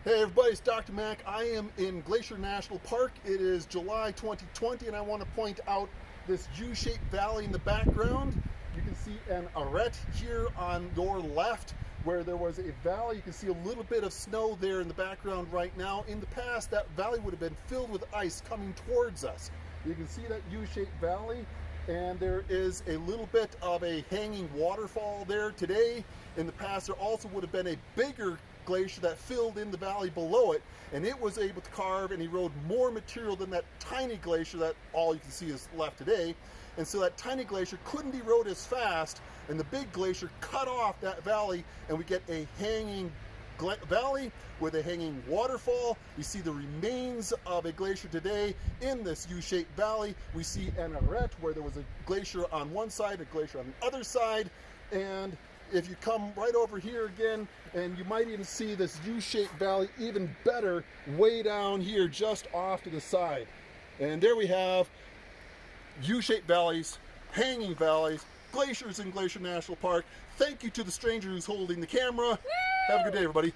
Hey everybody, it's Dr. Mac. I am in Glacier National Park. It is July 2020 and I want to point out this U-shaped valley in the background. You can see an arete here on your left where there was a valley. You can see a little bit of snow there in the background right now. In the past, that valley would have been filled with ice coming towards us. You can see that U-shaped valley, and there is a little bit of a hanging waterfall there today. In the past, there also would have been a bigger glacier that filled in the valley below it, and it was able to carve and erode more material than that tiny glacier that all you can see is left today. And so that tiny glacier couldn't erode as fast, and the big glacier cut off that valley, and we get a hanging valley with a hanging waterfall. We see the remains of a glacier today in this U-shaped valley. We see an arete where there was a glacier on one side, a glacier on the other side, and if you come right over here again, and you might even see this U-shaped valley even better way down here just off to the side. And there we have U-shaped valleys, hanging valleys, glaciers in Glacier National Park. Thank you to the stranger who's holding the camera. Woo! Have a good day, everybody.